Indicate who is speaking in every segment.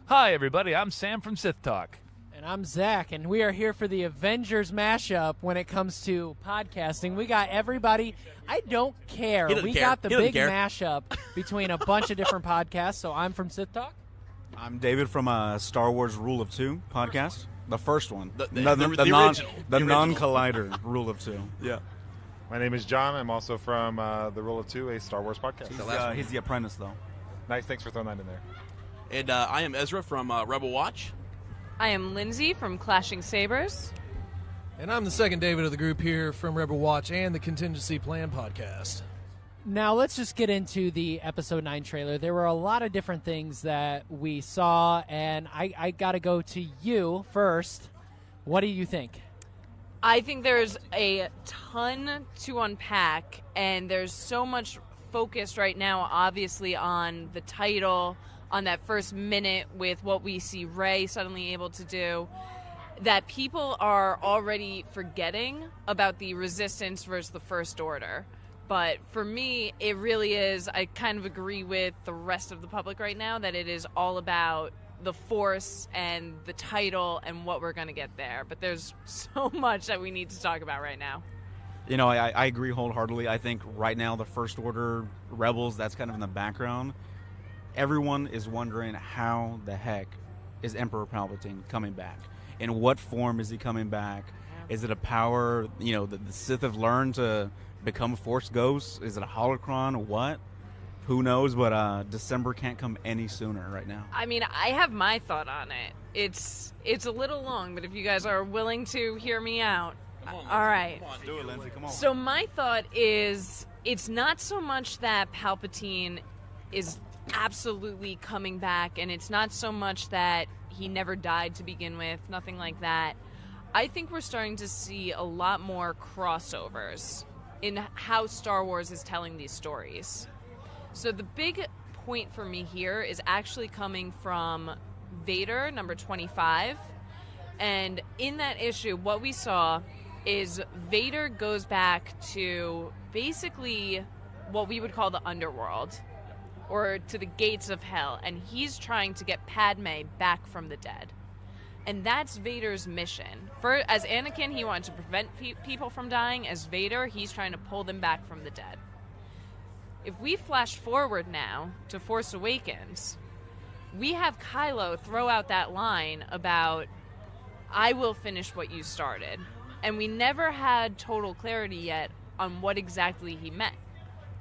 Speaker 1: Hi, everybody. I'm Sam from Sith Talk.
Speaker 2: And I'm Zach, and we are here for the Avengers Mashup when it comes to podcasting. We got everybody. I don't care. We got the big mashup between a bunch of different podcasts, so I'm from Sith Talk.
Speaker 3: I'm David from Star Wars Rule of Two podcast. The first one. The non-collider Rule of Two. Yeah.
Speaker 4: My name is John. I'm also from the Rule of Two, a Star Wars podcast.
Speaker 3: He's the apprentice, though.
Speaker 4: Nice. Thanks for throwing that in there.
Speaker 5: And I am Ezra from Rebel Watch.
Speaker 6: I am Lindsay from Clashing Sabers.
Speaker 7: And I'm the second David of the group here from Rebel Watch and the Contiengecy Plan Podcast.
Speaker 2: Now, let's just get into the Episode 9 trailer. There were a lot of different things that we saw, and I got to go to you first. What do you think?
Speaker 6: I think there's a ton to unpack, and there's so much focus right now, obviously, on the title, on that first minute with what we see Rey suddenly able to do, that people are already forgetting about the Resistance versus the First Order. But for me, it really is, I kind of agree with the rest of the public right now, that it is all about the Force and the title and what we're going to get there. But there's so much that we need to talk about right now.
Speaker 3: You know, I agree wholeheartedly. I think right now the First Order Rebels, that's kind of in the background. Everyone is wondering how the heck is Emperor Palpatine coming back? In what form is he coming back? Is it a power, you know, that the Sith have learned to become Force ghosts? Is it a holocron? What? Who knows? But December can't come any sooner right now.
Speaker 6: I mean, I have my thought on it. It's a little long, but if you guys are willing to hear me out. All right.
Speaker 3: Come on, do it, Lindsay. Come on.
Speaker 6: So my thought is, it's not so much that Palpatine is absolutely coming back, and it's not so much that he never died to begin with, nothing like that. I think we're starting to see a lot more crossovers in how Star Wars is telling these stories. So the big point for me here is actually coming from Vader, number 25. And in that issue, what we saw is Vader goes back to basically what we would call the underworld, or to the gates of hell, and he's trying to get Padme back from the dead. And that's Vader's mission. As Anakin, he wanted to prevent people from dying. As Vader, he's trying to pull them back from the dead. If we flash forward now to Force Awakens, we have Kylo throw out that line about, I will finish what you started. And we never had total clarity yet on what exactly he meant.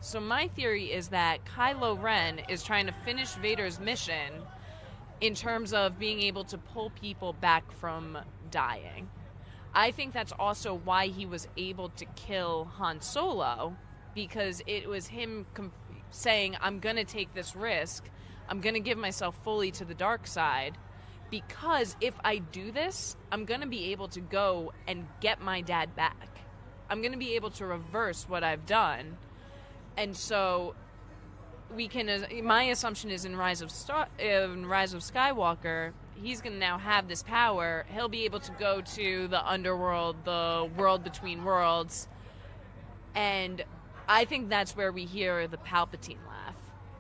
Speaker 6: So my theory is that Kylo Ren is trying to finish Vader's mission in terms of being able to pull people back from dying. I think that's also why he was able to kill Han Solo, because it was him saying, I'm going to take this risk. I'm going to give myself fully to the dark side, because if I do this, I'm going to be able to go and get my dad back. I'm going to be able to reverse what I've done. And so we can. My assumption is in Rise of Skywalker, he's going to now have this power. He'll be able to go to the underworld, the world between worlds, and I think that's where we hear the Palpatine laugh,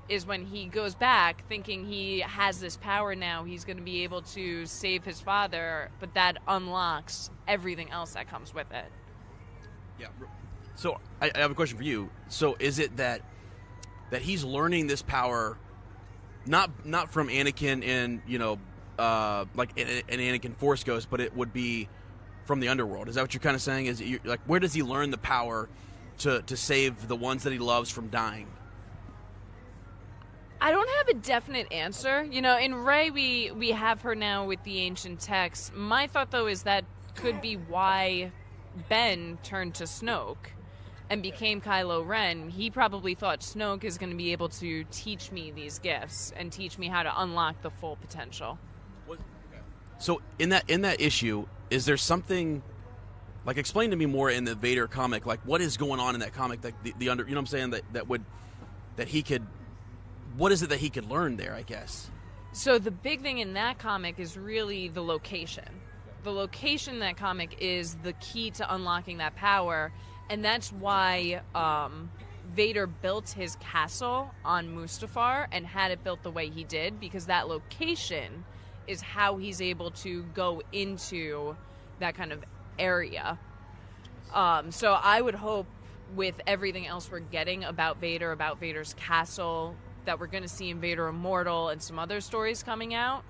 Speaker 6: is when he goes back thinking he has this power now, he's going to be able to save his father, but that unlocks everything else that comes with it.
Speaker 5: Yeah. So I have a question for you. So is it that he's learning this power not from Anakin and, you know, like an Anakin Force Ghost, but it would be from the underworld? Is that what you're kind of saying? Is it, like, where does he learn the power to save the ones that he loves from dying?
Speaker 6: I don't have a definite answer. You know, in Rey, we have her now with the ancient texts. My thought, though, is that could be why Ben turned to Snoke and became Kylo Ren. He probably thought Snoke is going to be able to teach me these gifts and teach me how to unlock the full potential.
Speaker 5: So in that issue, is there something, like, explain to me more in the Vader comic, like what is going on in that comic, like the under, you know what I'm saying, that he could, what is it that he could learn there, I guess?
Speaker 6: So the big thing in that comic is really the location. The location in that comic is the key to unlocking that power, and that's why Vader built his castle on Mustafar and had it built the way he did, because that location is how he's able to go into that kind of area. So I would hope with everything else we're getting about Vader, about Vader's castle, that we're going to see in Vader Immortal and some other stories coming out.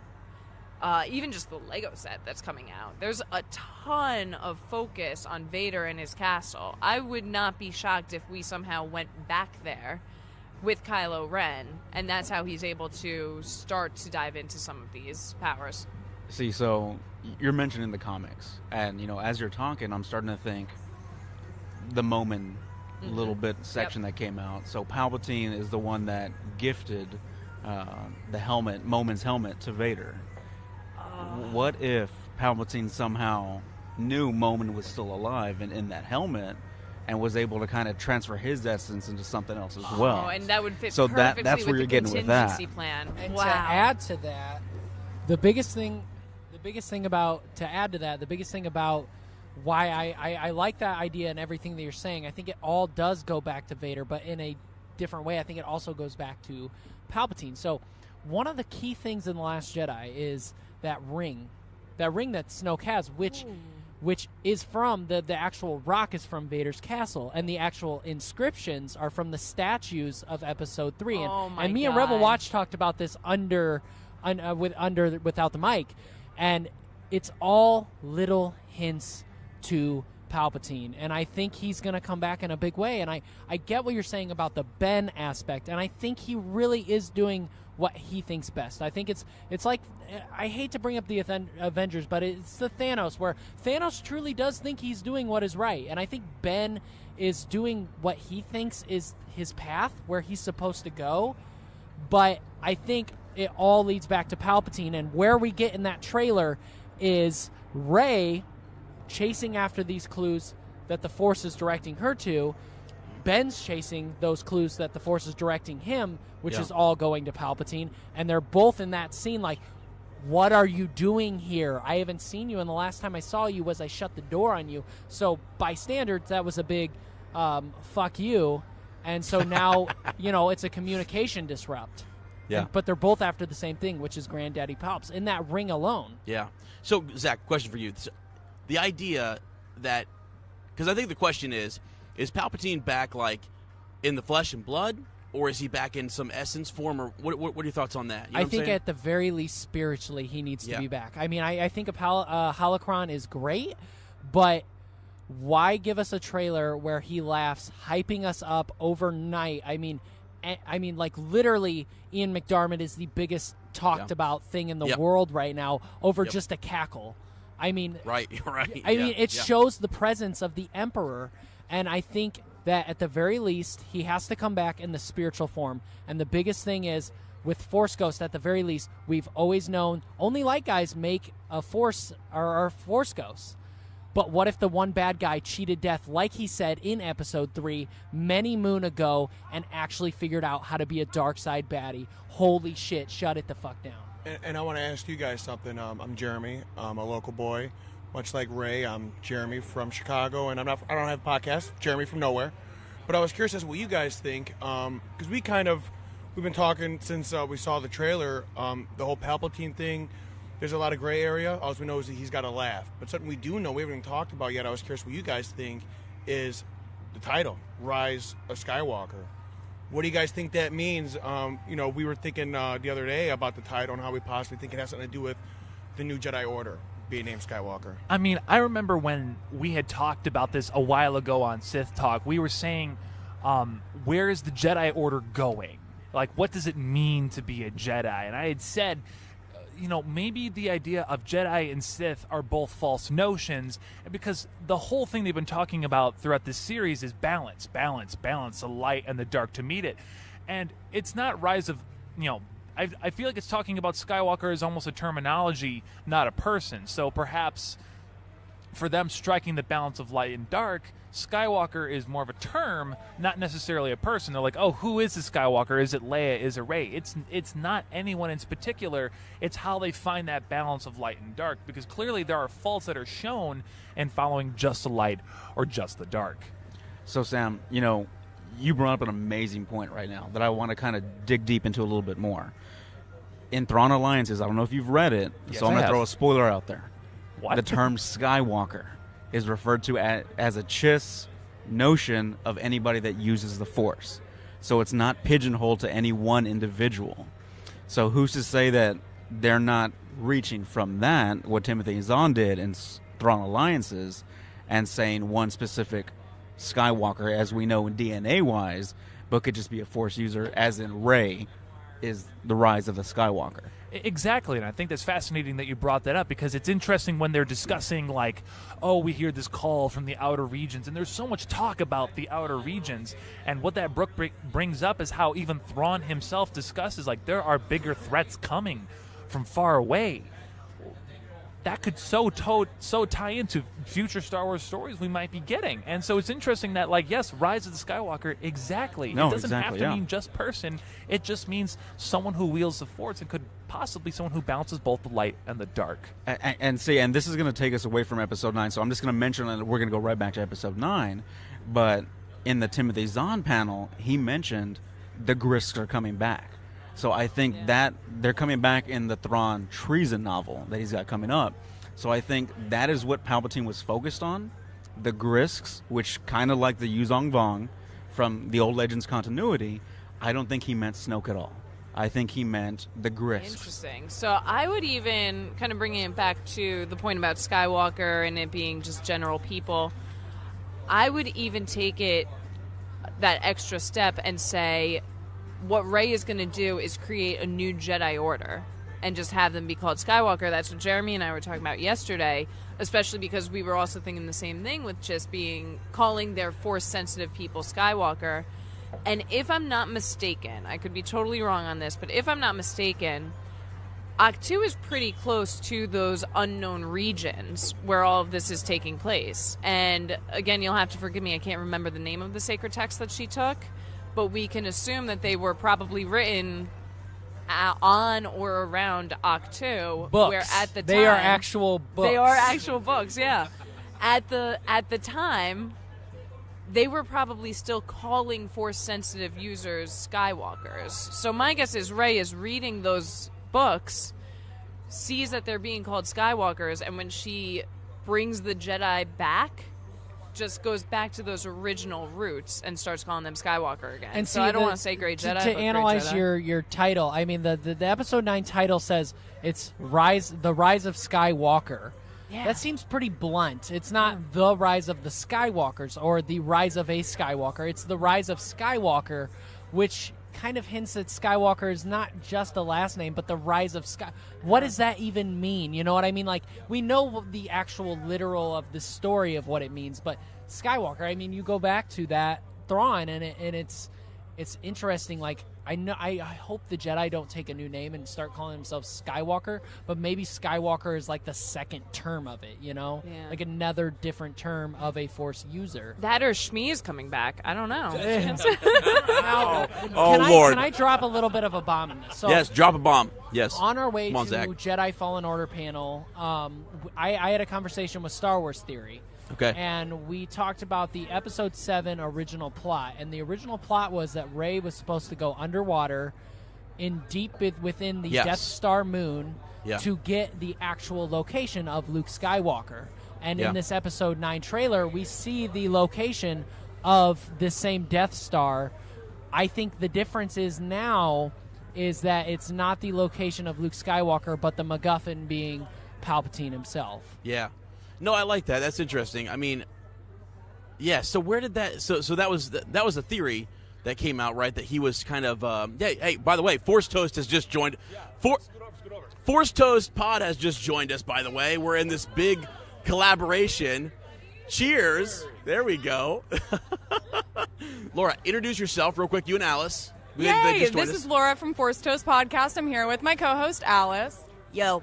Speaker 6: Even just the Lego set that's coming out. There's a ton of focus on Vader and his castle. I would not be shocked if we somehow went back there with Kylo Ren, and that's how he's able to start to dive into some of these powers.
Speaker 3: See, so you're mentioning the comics, and, as you're talking, I'm starting to think the Momin little bit section that came out. So Palpatine is the one that gifted the helmet, Momin's helmet, to Vader. What if Palpatine somehow knew Momin was still alive and in that helmet, and was able to kind of transfer his essence into something else as well?
Speaker 6: Oh, and that would fit
Speaker 3: so
Speaker 6: perfectly
Speaker 3: that's where
Speaker 6: with
Speaker 3: you're
Speaker 6: the
Speaker 3: getting with that.
Speaker 6: contingency plan.
Speaker 2: And
Speaker 6: wow.
Speaker 2: to add to that, the biggest thing about why I like that idea and everything that you're saying, I think it all does go back to Vader, but in a different way. I think it also goes back to Palpatine. So one of the key things in The Last Jedi is that ring that Snoke has, which is from the actual rock is from Vader's castle, and the actual inscriptions are from the statues of Episode 3. And me and Rebel Watch talked about this without the mic, and it's all little hints to Palpatine, and I think he's going to come back in a big way. And I get what you're saying about the Ben aspect, and I think he really is doing what he thinks best. I think it's like, I hate to bring up the Avengers, but it's the Thanos, where Thanos truly does think he's doing what is right, and I think Ben is doing what he thinks is his path, where he's supposed to go. But I think it all leads back to Palpatine, and where we get in that trailer is Rey chasing after these clues that the Force is directing her to. Ben's chasing those clues that the Force is directing him, which is all going to Palpatine, and they're both in that scene like, what are you doing here? I haven't seen you, and the last time I saw you was I shut the door on you. So by standards, that was a big fuck you, and so now it's a communication disrupt.
Speaker 5: Yeah.
Speaker 2: But they're both after the same thing, which is Granddaddy Palps, in that ring alone.
Speaker 5: Yeah. So, Zach, question for you. The idea that, because I think the question is Palpatine back, like, in the flesh and blood, or is he back in some essence form, or what are your thoughts on that? You know
Speaker 2: I think at the very least, spiritually, he needs to be back. I mean, I think a holocron is great, but why give us a trailer where he laughs, hyping us up overnight? I mean, like, literally, Ian McDiarmid is the biggest talked about thing in the world right now over just a cackle. I mean,
Speaker 5: right.
Speaker 2: I mean, it shows the presence of the Emperor, and I think that at the very least, he has to come back in the spiritual form. And the biggest thing is, with Force Ghost, at the very least, we've always known only light guys make a Force or Force Ghosts. But what if the one bad guy cheated death, like he said in Episode 3 many moon ago, and actually figured out how to be a dark side baddie? Holy shit, shut it the fuck down.
Speaker 8: And I want to ask you guys something. I'm Jeremy. I'm a local boy. Much like Ray, I'm Jeremy from Chicago, and I don't have a podcast, Jeremy from nowhere. But I was curious as to what you guys think, because we've been talking since we saw the trailer, the whole Palpatine thing. There's a lot of gray area. All we know is that he's got to laugh. But something we do know, we haven't even talked about yet, I was curious what you guys think, is the title, Rise of Skywalker. What do you guys think that means? We were thinking the other day about the title and how we possibly think it has something to do with the new Jedi Order being named Skywalker.
Speaker 1: I mean, I remember when we had talked about this a while ago on Sith Talk, we were saying, where is the Jedi Order going? Like, what does it mean to be a Jedi? And I had said, maybe the idea of Jedi and Sith are both false notions, because the whole thing they've been talking about throughout this series is balance, the light and the dark to meet it. And it's not rise of, I feel like it's talking about Skywalker as almost a terminology, not a person. So perhaps for them striking the balance of light and dark, Skywalker is more of a term, not necessarily a person. They're like, oh, who is the Skywalker? Is it Leia? Is it Rey? It's not anyone in particular. It's how they find that balance of light and dark, because clearly there are faults that are shown in following just the light or just the dark.
Speaker 3: So, Sam, you brought up an amazing point right now that I want to kind of dig deep into a little bit more. in Thrawn Alliances, I don't know if you've read it,
Speaker 1: Yes,
Speaker 3: so I'm
Speaker 1: I
Speaker 3: going to
Speaker 1: have.
Speaker 3: throw a spoiler out there.
Speaker 1: What?
Speaker 3: The term Skywalker is referred to as a chiss notion of anybody that uses the Force. So it's not pigeonholed to any one individual. So who's to say that they're not reaching from that, what Timothy Zahn did in Thrawn Alliances, and saying one specific Skywalker, as we know DNA-wise, but could just be a Force user, as in Rey is the rise of the Skywalker.
Speaker 1: Exactly, and I think that's fascinating that you brought that up, because it's interesting when they're discussing, like, oh, we hear this call from the outer regions, and there's so much talk about the outer regions, and what that book brings up is how even Thrawn himself discusses, like, there are bigger threats coming from far away. That could so tie into future Star Wars stories we might be getting. And so it's interesting that, like, yes, Rise of the Skywalker, exactly.
Speaker 3: No,
Speaker 1: it doesn't
Speaker 3: exactly,
Speaker 1: have to mean just person. It just means someone who wields the Force, and could possibly someone who balances both the light and the dark.
Speaker 3: And this is going to take us away from Episode 9, so I'm just going to mention that we're going to go right back to Episode 9. But in the Timothy Zahn panel, he mentioned the Grisks are coming back. So I think that they're coming back in the Thrawn treason novel that he's got coming up. So I think that is what Palpatine was focused on. The Grisks, which kind of like the Yuzong Vong from the old Legends continuity, I don't think he meant Snoke at all. I think he meant the Grisks.
Speaker 6: Interesting. So I would even, kind of bringing it back to the point about Skywalker and it being just general people, I would even take it that extra step and say, what Rey is going to do is create a new Jedi Order and just have them be called Skywalker. That's what Jeremy and I were talking about yesterday, especially because we were also thinking the same thing with just calling their Force-sensitive people Skywalker. And if I'm not mistaken, I could be totally wrong on this, but if I'm not mistaken, Ahch-To is pretty close to those unknown regions where all of this is taking place. And again, you'll have to forgive me, I can't remember the name of the sacred text that she took, but we can assume that they were probably written on or around Ahch-To,
Speaker 2: Books.
Speaker 6: where at the time
Speaker 2: they are actual books.
Speaker 6: They are actual books, yeah. At the time, they were probably still calling Force-sensitive users Skywalkers. So my guess is Rey is reading those books, sees that they're being called Skywalkers, and when she brings the Jedi back, just goes back to those original roots and starts calling them Skywalker again.
Speaker 2: And
Speaker 6: so I don't want to say Great Jedi.
Speaker 2: To
Speaker 6: but
Speaker 2: analyze
Speaker 6: Great Jedi.
Speaker 2: your title, I mean the Episode 9 title says it's the Rise of Skywalker.
Speaker 6: Yeah.
Speaker 2: That seems pretty blunt. It's not the Rise of the Skywalkers or the Rise of a Skywalker. It's the Rise of Skywalker, which kind of hints that Skywalker is not just a last name, but the Rise of Sky. What does that even mean? You know what I mean? Like, we know the actual literal of the story of what it means, but Skywalker, I mean, you go back to that Thrawn, and it's interesting. Like, I hope the Jedi don't take a new name and start calling themselves Skywalker, but maybe Skywalker is like the second term of it, you know?
Speaker 6: Yeah.
Speaker 2: Like another different term of a Force user.
Speaker 6: That or Shmi is coming back. I don't know.
Speaker 5: Lord.
Speaker 2: Can I drop a little bit of a bomb in this? So,
Speaker 5: Yes, drop a bomb. Yes.
Speaker 2: on our way
Speaker 5: Come on,
Speaker 2: to
Speaker 5: Zach.
Speaker 2: Jedi Fallen Order panel, I had a conversation with Star Wars Theory.
Speaker 5: Okay.
Speaker 2: And we talked about the Episode 7 original plot. And the original plot was that Rey was supposed to go underwater in deep within the
Speaker 5: Yes.
Speaker 2: Death Star moon
Speaker 5: Yeah.
Speaker 2: to get the actual location of Luke Skywalker. And
Speaker 5: Yeah.
Speaker 2: in this Episode 9 trailer, we see the location of this same Death Star. I think the difference is now is that it's not the location of Luke Skywalker, but the MacGuffin being Palpatine himself.
Speaker 5: Yeah. No, I like that. That's interesting. I mean, yeah. So where did that? So that was a theory that came out, right? That he was kind of. Yeah. Hey, by the way, Force Toast has just joined. Force Toast Pod has just joined us. By the way, we're in this big collaboration. Cheers! There we go. Laura, introduce yourself real quick. You and Alice. They
Speaker 9: Yay!
Speaker 5: just joined
Speaker 9: This
Speaker 5: us.
Speaker 9: is Laura from Force Toast Podcast. I'm here with my co-host Alice.
Speaker 10: Yo.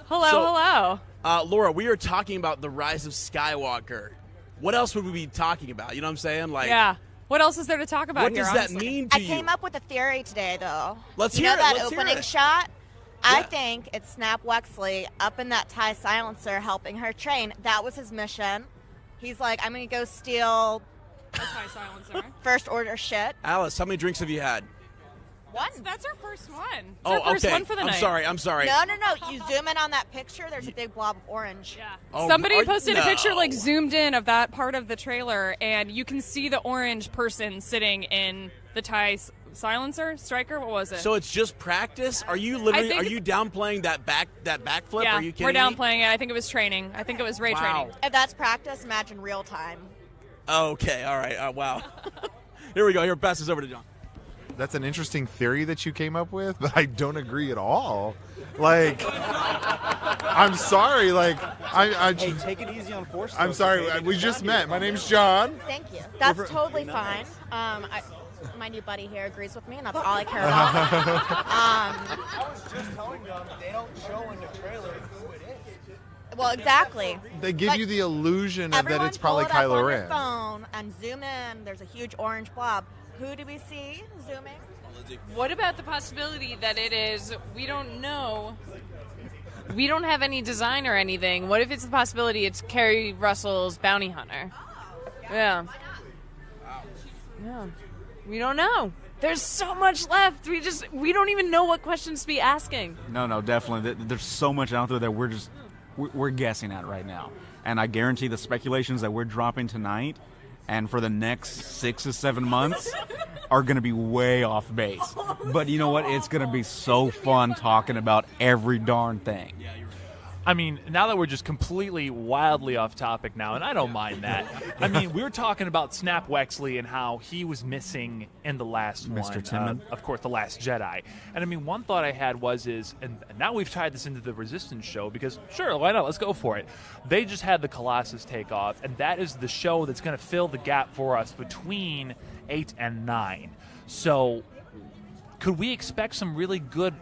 Speaker 9: Hello,
Speaker 5: So-
Speaker 9: hello.
Speaker 5: Laura, we are talking about the rise of Skywalker. What else would we be talking about? You know what I'm saying? Like,
Speaker 9: Yeah. What else is there to talk about
Speaker 5: what
Speaker 9: here?
Speaker 5: does that
Speaker 9: honestly?
Speaker 5: mean to
Speaker 10: I
Speaker 5: you?
Speaker 10: came up with a theory today, though.
Speaker 5: Let's
Speaker 10: you
Speaker 5: hear
Speaker 10: know
Speaker 5: it.
Speaker 10: that
Speaker 5: Let's hear
Speaker 10: opening
Speaker 5: it.
Speaker 10: shot? I
Speaker 5: Yeah.
Speaker 10: think it's Snap Wexley up in that TIE silencer helping her train. That was his mission. He's like, I'm going to go steal
Speaker 9: A TIE silencer.
Speaker 10: First Order shit.
Speaker 5: Alice, how many drinks have you had?
Speaker 10: One.
Speaker 9: That's our first one. It's
Speaker 5: Oh,
Speaker 9: our first
Speaker 5: okay.
Speaker 9: one for the night.
Speaker 5: I'm sorry.
Speaker 10: No. You zoom in on that picture. There's a big blob of orange.
Speaker 9: Yeah.
Speaker 5: Oh,
Speaker 9: Somebody
Speaker 5: are-
Speaker 9: posted a picture,
Speaker 5: no.
Speaker 9: like zoomed in of that part of the trailer, and you can see the orange person sitting in the TIE silencer striker. What was it?
Speaker 5: So it's just practice? Are you literally?
Speaker 9: think
Speaker 5: Are you downplaying that backflip?
Speaker 9: yeah,
Speaker 5: Are you kidding
Speaker 9: we're
Speaker 5: me?
Speaker 9: downplaying it. I think it was training. I think it was ray
Speaker 5: Wow.
Speaker 9: training.
Speaker 10: If that's practice, imagine real time.
Speaker 5: Okay. All right. Wow. Here we go. Here, pass this over to John.
Speaker 4: That's an interesting theory that you came up with, but I don't agree at all. Like, I'm sorry. Like,
Speaker 3: Hey, take it easy on Force.
Speaker 4: I'm sorry. We just met. My name's John.
Speaker 10: Thank you. That's totally fine. My new buddy here agrees with me, and that's all I care about.
Speaker 8: I was just telling them they don't show in the trailer who it is.
Speaker 10: Well, exactly.
Speaker 4: They give
Speaker 10: Like,
Speaker 4: you the illusion of that
Speaker 10: Everyone
Speaker 4: it's probably
Speaker 10: pull it up
Speaker 4: Kylo
Speaker 10: on
Speaker 4: Ren.
Speaker 10: your phone and zoom in. There's a huge orange blob. Who do we see zooming?
Speaker 6: What about the possibility that it is, we don't know, we don't have any design or anything. What if it's the possibility it's Kerry Russell's bounty hunter? Yeah. Yeah. We don't know. There's so much left. We don't even know what questions to be asking.
Speaker 3: No, definitely. There's so much out there that we're guessing at right now. And I guarantee the speculations that we're dropping tonight and for the next 6 to 7 months are going to be way off base. But you know what? It's going to be so fun talking about every darn thing.
Speaker 1: I mean, now that we're just completely wildly off topic now, and I don't mind that. I mean, we were talking about Snap Wexley and how he was missing in the last
Speaker 3: Mr.
Speaker 1: one.
Speaker 3: Timon.
Speaker 1: Of course, The Last Jedi. And I mean, one thought I had and now we've tied this into the Resistance show because, sure, why not? Let's go for it. They just had the Colossus take off, and that is the show that's going to fill the gap for us between 8 and 9. So could we expect some really good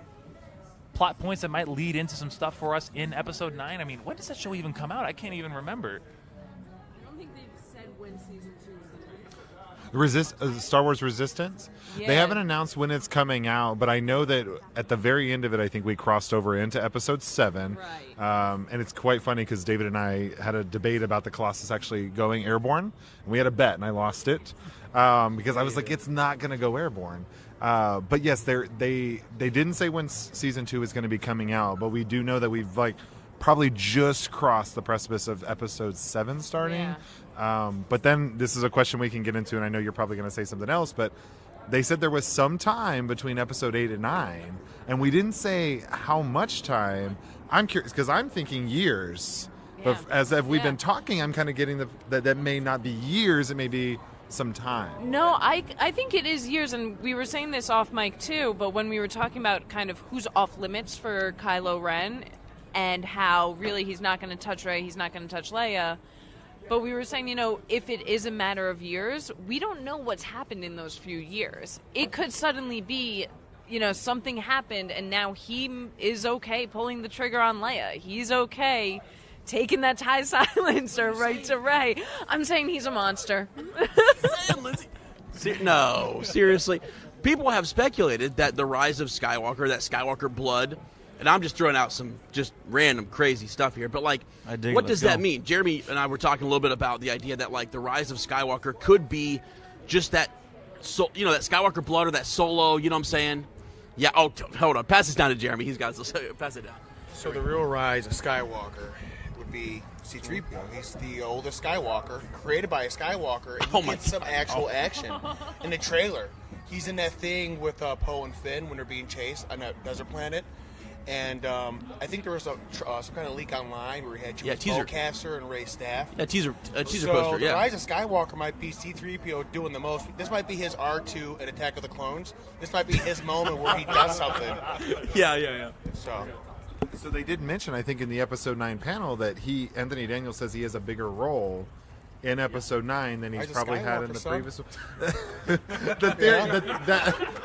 Speaker 1: plot points that might lead into some stuff for us in episode 9? I mean, when does that show even come out? I can't even remember.
Speaker 6: I don't think they've said when season 2 is
Speaker 4: Star Wars Resistance.
Speaker 6: Yeah.
Speaker 4: They haven't announced when it's coming out, but I know that at the very end of it, I think we crossed over into episode 7.
Speaker 6: Right.
Speaker 4: And it's quite funny because David and I had a debate about the Colossus actually going airborne, and we had a bet, and I lost it because I was like, it's not going to go airborne. But yes, they didn't say when season 2 is going to be coming out, but we do know that we've probably just crossed the precipice of episode 7 starting.
Speaker 6: Yeah.
Speaker 4: But then this is a question we can get into, and I know you're probably going to say something else, but they said there was some time between episode 8 and 9, and we didn't say how much time. I'm curious because I'm thinking years.
Speaker 6: Yeah.
Speaker 4: But as we've been talking, I'm kind of getting that may not be years, it may be some time.
Speaker 6: No, I think it is years, and we were saying this off mic too, but when we were talking about kind of who's off limits for Kylo Ren and how really he's not going to touch Rey, he's not going to touch Leia, but we were saying, if it is a matter of years, we don't know what's happened in those few years. It could suddenly be, something happened, and now he is okay pulling the trigger on Leia. He's okay taking that TIE silencer right to Rey. I'm saying he's a monster.
Speaker 5: No, seriously. People have speculated that the rise of Skywalker, that Skywalker blood, and I'm just throwing out some just random crazy stuff here, but what does that mean? Jeremy and I were talking a little bit about the idea that the rise of Skywalker could be just that, that Skywalker blood or that Solo, you know what I'm saying? Yeah, hold on. Pass this down to Jeremy. He's got it. Pass it down.
Speaker 8: So the real rise of Skywalker would be C-3PO. He's the oldest Skywalker, created by a Skywalker, and he gets some actual action in the trailer. He's in that thing with Poe and Finn when they're being chased on that desert planet. And I think there was some kind of leak online where he had Chewie's bowcaster and Rey's staff.
Speaker 5: A teaser
Speaker 8: So
Speaker 5: poster,
Speaker 8: the rise of Skywalker might be C-3PO doing the most. This might be his R2 in Attack of the Clones. This might be his moment where he does something.
Speaker 5: Yeah.
Speaker 4: So they did mention, I think, in the episode 9 panel that Anthony Daniels says he has a bigger role in episode 9 than he's probably had in the previous one.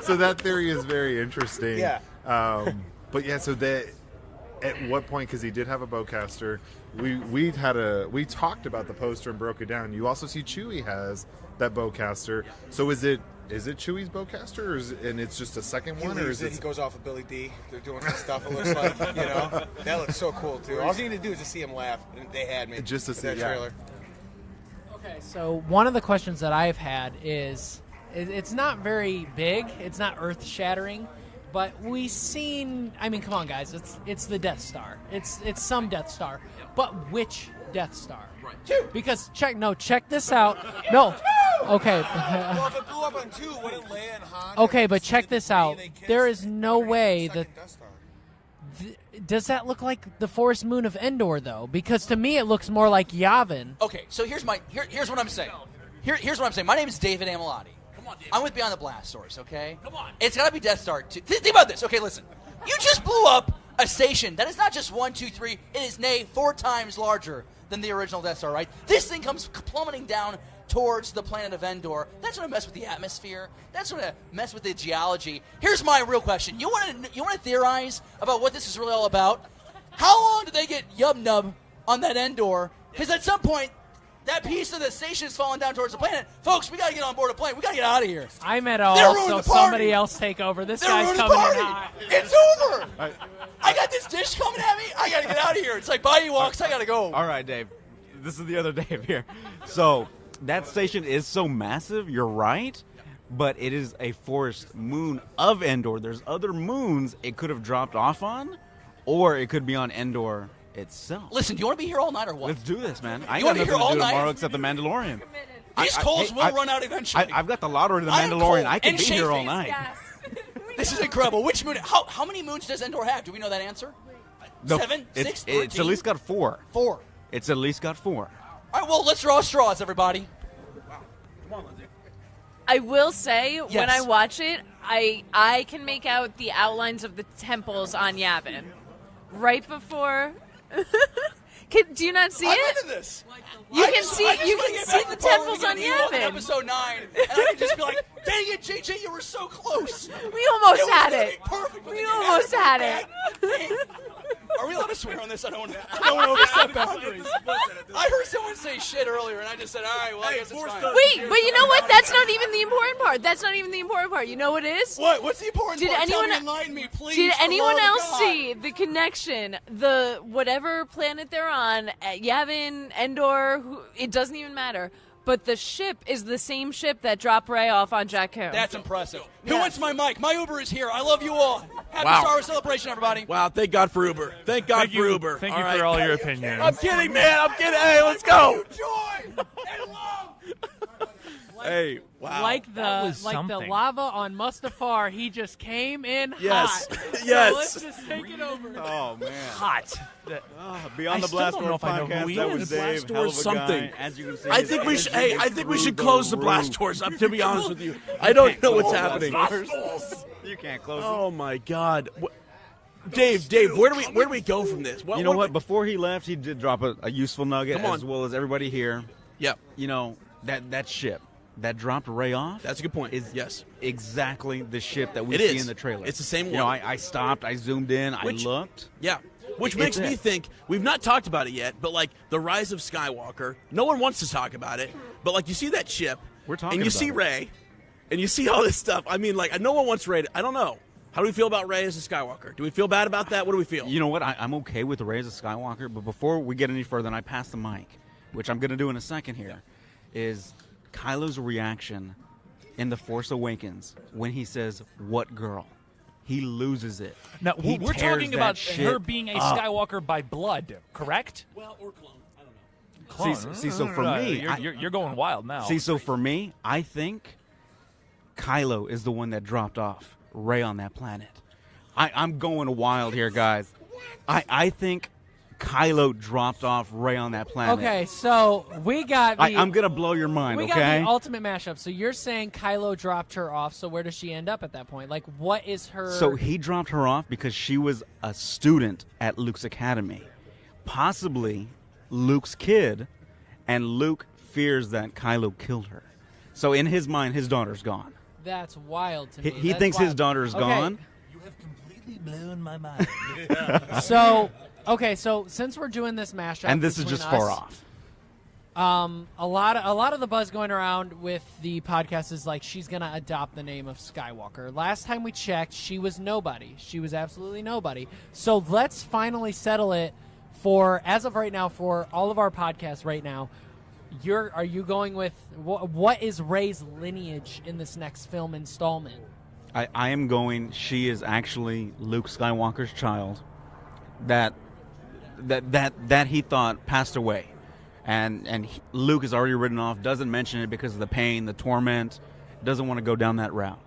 Speaker 4: So that theory is very interesting.
Speaker 8: Yeah.
Speaker 4: But yeah, so at what point, because he did have a bowcaster, we talked about the poster and broke it down. You also see Chewie has that bowcaster. So is it Chewie's bowcaster, and it's just a second one, or is it?
Speaker 8: He goes off with Billy D. They're doing some stuff. It looks like that looks so cool too. All you need to do is just see him laugh. And they had me
Speaker 4: just to see
Speaker 8: that trailer.
Speaker 2: Okay, so one of the questions that I've had is, It's not very big. It's not earth-shattering. But we've seen. I mean, come on, guys. It's the Death Star. It's some Death Star. But which Death Star?
Speaker 5: Right.
Speaker 2: Because check this out. No. Okay.
Speaker 8: Well, if it blew up on 2, wouldn't Leia and Han?
Speaker 2: Okay, but check this out. There is no way that. Does that look like the forest moon of Endor, though? Because to me, it looks more like Yavin.
Speaker 11: Okay, so here's what I'm saying. Here's what I'm saying. My name is David Amilati.
Speaker 5: Come on, David.
Speaker 11: I'm with Beyond the Blast Source, okay?
Speaker 5: Come on.
Speaker 11: It's got to be Death Star. Think about this. Okay, listen. You just blew up a station that is not just 1, 2, 3. It is, nay, 4 times larger than the original Death Star, right? This thing comes plummeting down towards the planet of Endor. That's going to mess with the atmosphere. That's going to mess with the geology. Here's my real question. You want to theorize about what this is really all about? How long did they get Yub-Nub on that Endor? Because at some point, that piece of the station is falling down towards the planet. Folks, we got to get on board a plane. We got to get out of here.
Speaker 2: I'm at all, so somebody else take over. This guy's coming in hot.
Speaker 11: It's over. I got this dish coming at me. I got to get out of here. It's like Bayou walks. I got to go.
Speaker 3: All right, Dave. This is the other Dave here. So that station is so massive. You're right. But it is a forest moon of Endor. There's other moons it could have dropped off on, or it could be on Endor itself.
Speaker 11: Listen, do you want to be here all night or what?
Speaker 3: Let's do this, man. I
Speaker 11: You
Speaker 3: got
Speaker 11: wanna be
Speaker 3: nothing
Speaker 11: here all
Speaker 3: to do
Speaker 11: night?
Speaker 3: tomorrow except the Mandalorian.
Speaker 11: These coals will run out eventually.
Speaker 3: I've got the lottery to the
Speaker 11: I am
Speaker 3: Mandalorian.
Speaker 11: cold
Speaker 3: I can
Speaker 11: and
Speaker 3: be here all
Speaker 11: chafing.
Speaker 3: night.
Speaker 11: This is incredible. Which moon? How many moons does Endor have? Do we know that answer?
Speaker 3: No,
Speaker 11: 7, 6,
Speaker 3: it's
Speaker 11: 13?
Speaker 3: at least got 4.
Speaker 11: 4.
Speaker 3: It's at least got 4.
Speaker 11: All right, well, let's draw straws, everybody.
Speaker 6: I will say, when
Speaker 11: Yes.
Speaker 6: I watch it, I can make out the outlines of the temples on Yavin. Right before... do you not see
Speaker 11: I'm
Speaker 6: it?
Speaker 11: into this.
Speaker 6: You
Speaker 11: I
Speaker 6: can
Speaker 11: just
Speaker 6: see
Speaker 11: wanna
Speaker 6: you
Speaker 11: get
Speaker 6: can
Speaker 11: back
Speaker 6: see
Speaker 11: to
Speaker 6: the
Speaker 11: the part where
Speaker 6: temples
Speaker 11: we
Speaker 6: on
Speaker 11: get Ewok in
Speaker 6: Yavin.
Speaker 11: episode 9, and I can just be like, dang it, JJ, you were so close.
Speaker 6: We almost
Speaker 11: was
Speaker 6: had
Speaker 11: gonna
Speaker 6: it.
Speaker 11: be perfect, but
Speaker 6: We
Speaker 11: then you
Speaker 6: almost
Speaker 11: had
Speaker 6: had
Speaker 11: it.
Speaker 6: it.
Speaker 5: Are we allowed to swear on this? I don't want to overstep boundaries.
Speaker 11: I heard someone say shit earlier, and I just said, all right, well, I guess it's fine.
Speaker 6: Wait, but you know what? That's not even the important part. That's not even the important part. You know what it is?
Speaker 5: What? What's the important
Speaker 6: Did
Speaker 5: part? Tell
Speaker 6: anyone-
Speaker 5: me, enlighten me, please.
Speaker 6: Did
Speaker 5: for the
Speaker 6: anyone
Speaker 5: love of
Speaker 6: else
Speaker 5: God.
Speaker 6: see the connection? The whatever planet they're on, Yavin, Endor, it doesn't even matter. But the ship is the same ship that dropped Rey off on Jakku.
Speaker 11: That's impressive. Who wants my mic? My Uber is here. I love you all. Happy
Speaker 5: Wow.
Speaker 11: Star Wars celebration, everybody.
Speaker 5: Wow, thank God for Uber. Thank God for Uber.
Speaker 1: Thank
Speaker 5: All
Speaker 1: you
Speaker 5: right.
Speaker 1: for all your opinions.
Speaker 5: I'm kidding, man. I'm kidding. Hey, let's go.
Speaker 11: Joy and love.
Speaker 5: Hey, wow.
Speaker 2: Like
Speaker 1: That
Speaker 2: the
Speaker 1: was
Speaker 2: like the
Speaker 1: something.
Speaker 2: lava on Mustafar, he just came in
Speaker 5: Yes.
Speaker 2: hot.
Speaker 5: Yes.
Speaker 2: So let's just take it over.
Speaker 3: Oh, man.
Speaker 1: Hot.
Speaker 3: Beyond
Speaker 1: I
Speaker 3: the
Speaker 1: still
Speaker 3: Blast
Speaker 1: don't know
Speaker 3: Door
Speaker 1: if I know who
Speaker 3: podcast,
Speaker 1: he
Speaker 3: that
Speaker 1: is.
Speaker 3: was
Speaker 5: The
Speaker 3: Dave.
Speaker 5: Blast
Speaker 3: Hell
Speaker 5: Door
Speaker 3: of a
Speaker 5: something.
Speaker 3: guy. As you can see,
Speaker 5: I
Speaker 3: his
Speaker 5: think we should.
Speaker 3: energy
Speaker 5: Hey, I
Speaker 3: is
Speaker 5: think we
Speaker 3: through
Speaker 5: should close the
Speaker 3: roof.
Speaker 5: blast doors. To be honest with you, I don't know what's happening.
Speaker 3: You can't close
Speaker 5: Oh my God, Dave, where do we go from this?
Speaker 3: it. You know what? Before he left, he did drop a useful nugget,
Speaker 5: Come on.
Speaker 3: as well as everybody here.
Speaker 5: Yeah,
Speaker 3: You know, that ship that dropped Rey off.
Speaker 5: that's a good point.
Speaker 3: Is
Speaker 5: Yes,
Speaker 3: exactly the ship that we
Speaker 5: It
Speaker 3: see
Speaker 5: is.
Speaker 3: in the trailer.
Speaker 5: It's the same
Speaker 3: You know,
Speaker 5: one.
Speaker 3: I stopped, I zoomed in,
Speaker 5: Which-
Speaker 3: I looked.
Speaker 5: yeah. Which
Speaker 3: It's
Speaker 5: makes me
Speaker 3: it.
Speaker 5: think we've not talked about it yet, but like the rise of Skywalker, no one wants to talk about it. But like you see that ship,
Speaker 3: We're talking
Speaker 5: and you
Speaker 3: about
Speaker 5: see
Speaker 3: it.
Speaker 5: Rey, and you see all this stuff. I mean, like no one wants Rey. I don't know. How do we feel about Rey as a Skywalker? Do we feel bad about that? What do we feel?
Speaker 3: You know what? I'm okay with the Rey as a Skywalker, but before we get any further, and I pass the mic, which I'm going to do in a second here, is Kylo's reaction in The Force Awakens when he says, "What girl?" He loses it.
Speaker 1: Now,
Speaker 3: He
Speaker 1: we're
Speaker 3: tears
Speaker 1: talking
Speaker 3: that
Speaker 1: about
Speaker 3: shit
Speaker 1: her being a
Speaker 3: up.
Speaker 1: Skywalker by blood, correct?
Speaker 5: Well, or clone. I don't know.
Speaker 1: Clone.
Speaker 3: See, so for me,
Speaker 1: you're going wild now.
Speaker 3: See, so for me, I think Kylo is the one that dropped off Rey on that planet. I'm going wild here, guys. I think Kylo dropped off Rey on that planet.
Speaker 2: Okay, so we got the
Speaker 3: I'm going to blow your mind,
Speaker 2: we got
Speaker 3: okay?
Speaker 2: the ultimate mashup. So you're saying Kylo dropped her off. So where does she end up at that point? Like, what is her?
Speaker 3: So he dropped her off because she was a student at Luke's academy, possibly Luke's kid, and Luke fears that Kylo killed her. So in his mind, his daughter's gone.
Speaker 2: That's wild to me.
Speaker 3: He
Speaker 2: That's
Speaker 3: thinks his
Speaker 2: wild.
Speaker 3: daughter's
Speaker 2: Okay,
Speaker 3: gone.
Speaker 1: You have completely blown my mind.
Speaker 2: So so since we're doing this mashup,
Speaker 3: And this is
Speaker 2: between
Speaker 3: just far
Speaker 2: us,
Speaker 3: off.
Speaker 2: A lot of the buzz going around with the podcast is like she's gonna adopt the name of Skywalker. Last time we checked, she was nobody. She was absolutely nobody. So let's finally settle it for, as of right now, for all of our podcasts right now. Are you going with what is Rey's lineage in this next film installment?
Speaker 3: I am going. She is actually Luke Skywalker's child, that he thought passed away, and Luke is already written off. Doesn't mention it because of the pain, the torment. Doesn't want to go down that route.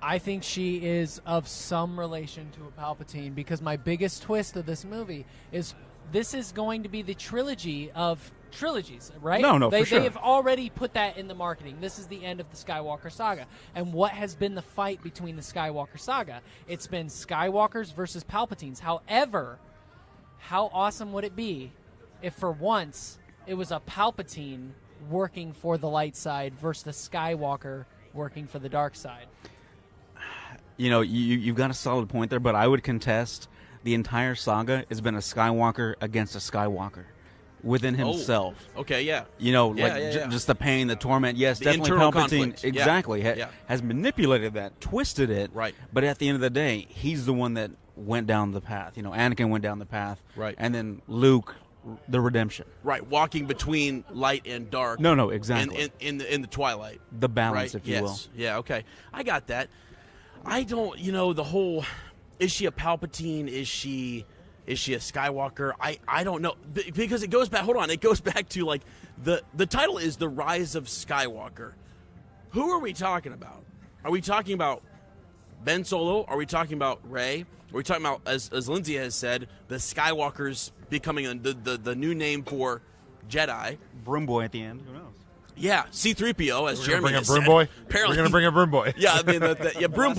Speaker 2: I think she is of some relation to a Palpatine, because my biggest twist of this movie is this is going to be the trilogy of trilogies, right?
Speaker 3: No,
Speaker 2: for
Speaker 3: sure.
Speaker 2: They have already put that in the marketing. This is the end of the Skywalker saga. And what has been the fight between the Skywalker saga? It's been Skywalkers versus Palpatines. However, how awesome would it be if for once it was a Palpatine working for the light side versus the Skywalker working for the dark side?
Speaker 3: You know, you've got a solid point there, but I would contest the entire saga has been a Skywalker against a Skywalker within himself.
Speaker 5: Oh, okay, yeah.
Speaker 3: You know, just the pain, the torment. Yes,
Speaker 5: the
Speaker 3: definitely
Speaker 5: internal
Speaker 3: Palpatine.
Speaker 5: conflict.
Speaker 3: Exactly. Has manipulated that, twisted it.
Speaker 5: Right.
Speaker 3: But at the end of the day, he's the one that went down the path. You know, Anakin went down the path.
Speaker 5: Right.
Speaker 3: And then Luke, the redemption.
Speaker 5: Right, walking between light and dark.
Speaker 3: No, exactly.
Speaker 5: In the twilight.
Speaker 3: The balance,
Speaker 5: right?
Speaker 3: if you will.
Speaker 5: Yeah, okay. I got that. I don't, the whole, is she a Palpatine? Is she a Skywalker? I don't know. Because it goes back, it goes back to, like, the title is The Rise of Skywalker. Who are we talking about? Are we talking about Ben Solo? Are we talking about Rey? Are we talking about, as Lindsay has said, the Skywalkers becoming the new name for Jedi?
Speaker 3: Broom Boy at the end. Who knows?
Speaker 5: Yeah, C-3PO, as Jeremy has
Speaker 4: Broom
Speaker 5: said.
Speaker 4: Boy?
Speaker 5: Apparently,
Speaker 4: We're going to bring a Broom Boy.
Speaker 5: Yeah, I mean, Broom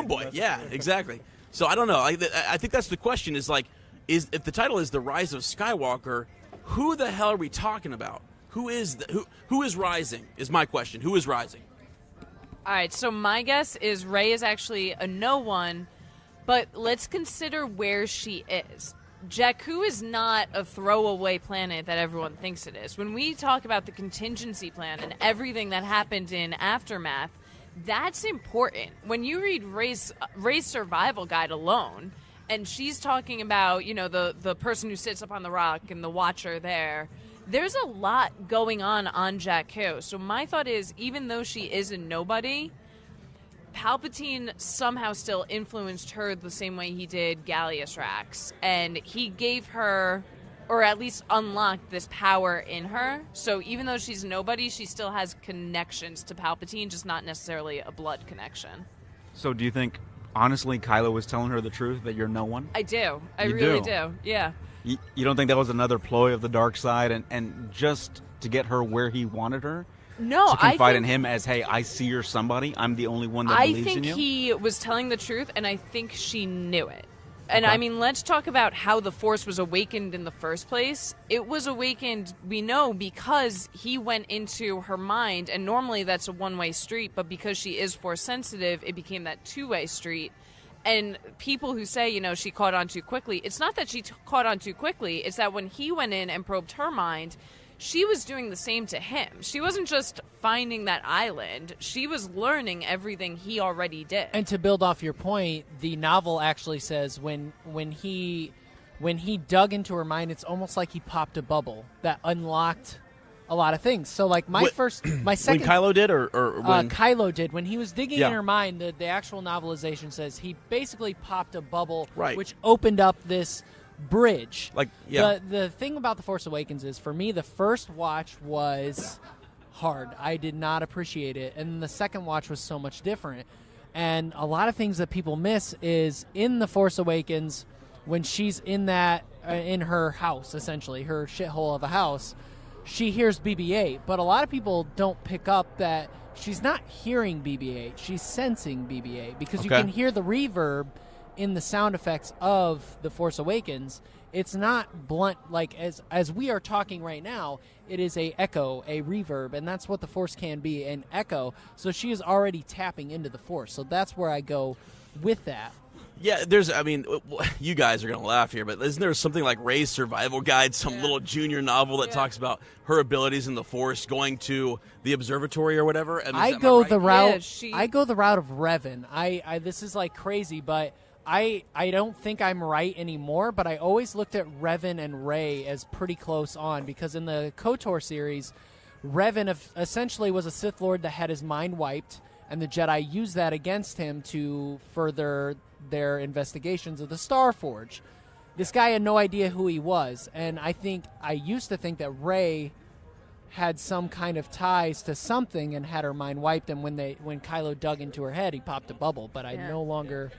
Speaker 5: Boy. Yeah, exactly. So I don't know. I think that's the question. Is like, if the title is The Rise of Skywalker, who the hell are we talking about? Who is rising? Is my question. Who is rising?
Speaker 6: All right. So my guess is Rey is actually a no one, but let's consider where she is. Jakku is not a throwaway planet that everyone thinks it is. When we talk about the contingency plan and everything that happened in Aftermath, that's important. When you read Rey's survival guide alone, and she's talking about, the person who sits up on the rock and the Watcher there's a lot going on Jakku. So my thought is, even though she is a nobody, Palpatine somehow still influenced her the same way he did Gallius Rax. And he gave her, or at least unlocked this power in her. So even though she's nobody, she still has connections to Palpatine, just not necessarily a blood connection.
Speaker 3: So do you think, honestly, Kylo was telling her the truth, that you're no one?
Speaker 6: I do. I really do. Yeah.
Speaker 3: You don't think that was another ploy of the dark side and just to get her where he wanted her?
Speaker 6: No,
Speaker 3: to confide in him as, hey, I see you're somebody. I'm the only one that believes in you.
Speaker 6: I think he was telling the truth, and I think she knew it. And
Speaker 3: Okay.
Speaker 6: I mean, let's talk about how the Force was awakened in the first place. It was awakened, we know, because he went into her mind, and normally that's a one-way street, but because she is Force sensitive, it became that two-way street. And people who say, she caught on too quickly, it's not that she caught on too quickly, it's that when he went in and probed her mind, she was doing the same to him. She wasn't just finding that island. She was learning everything he already did.
Speaker 2: And to build off your point, the novel actually says when he dug into her mind, it's almost like he popped a bubble that unlocked a lot of things. So like my second
Speaker 5: When Kylo did, or when
Speaker 2: Kylo did, when he was digging
Speaker 5: Yeah.
Speaker 2: in her mind, the actual novelization says he basically popped a bubble,
Speaker 5: Right.
Speaker 2: which opened up this bridge.
Speaker 5: Like, yeah.
Speaker 2: The thing about The Force Awakens is, for me, the first watch was hard. I did not appreciate it. And the second watch was so much different. And a lot of things that people miss is in The Force Awakens, when she's in that in her house, essentially, her shithole of a house, she hears BB-8. But a lot of people don't pick up that she's not hearing BB-8. She's sensing BB-8 because you
Speaker 5: Okay.
Speaker 2: can hear the reverb in the sound effects of The Force Awakens. It's not blunt like as we are talking right now. It is a echo, a reverb, and that's what the Force can be, an echo. So she is already tapping into the Force. So that's where I go with that.
Speaker 5: Yeah, you guys are going to laugh here, but isn't there something like Rey's Survival Guide, some little junior novel that talks about her abilities in the Force, going to the observatory or whatever?
Speaker 2: I go the route.
Speaker 6: Yeah,
Speaker 2: I go the route of Revan. I this is like crazy, but I don't think I'm right anymore, but I always looked at Revan and Rey as pretty close on, because in the KOTOR series, Revan essentially was a Sith Lord that had his mind wiped, and the Jedi used that against him to further their investigations of the Star Forge. This guy had no idea who he was, and I used to think that Rey had some kind of ties to something and had her mind wiped, and when Kylo dug into her head, he popped a bubble. But I no longer...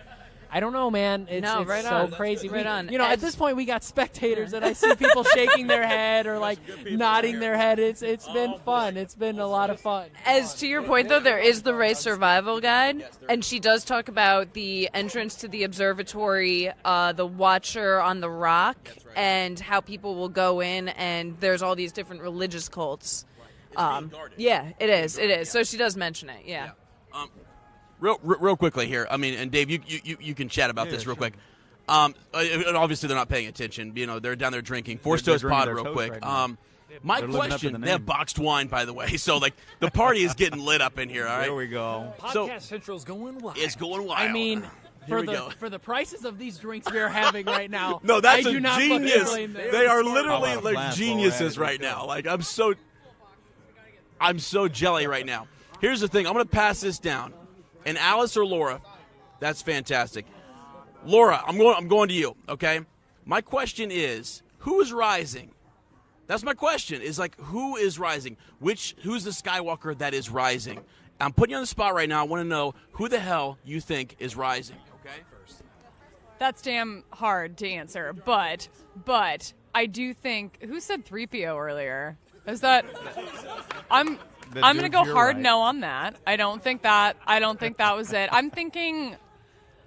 Speaker 2: I don't know, man. It's
Speaker 6: right
Speaker 2: so
Speaker 6: on.
Speaker 2: crazy.
Speaker 6: Right on.
Speaker 2: At this point, we got spectators, and I see people shaking their head or like nodding their head. It's been fun. It's been a lot of fun.
Speaker 6: As to your point, though, there is the Rey survival guide, and she does talk about the entrance to the observatory, the Watcher on the Rock, and how people will go in, and there's all these different religious cults. Yeah, it is. So she does mention it. Yeah.
Speaker 5: Real quickly here. I mean, and Dave, you can chat about this real quick. Obviously, they're not paying attention. They're down there drinking. Force Toast Pod real quick. My question, they have boxed wine, by the way. So, the party is getting lit up in here, all right?
Speaker 3: There we go.
Speaker 1: Podcast Central's going wild.
Speaker 5: It's going wild.
Speaker 2: I mean, for the prices of these drinks we are having right now,
Speaker 5: no, that's
Speaker 2: I do not
Speaker 5: genius.
Speaker 2: blame them.
Speaker 5: They are literally geniuses right now. I'm so jelly right now. Here's the thing. I'm going to pass this down. And Alice or Laura, that's fantastic. Laura, I'm going to you, okay? My question is, who is rising? That's my question. Is who is rising? Who's the Skywalker that is rising? I'm putting you on the spot right now. I want to know who the hell you think is rising. Okay, first.
Speaker 9: That's damn hard to answer, but I do think, who said 3PO earlier? Is that I'm going to go hard right. No on that. I don't think that was it. I'm thinking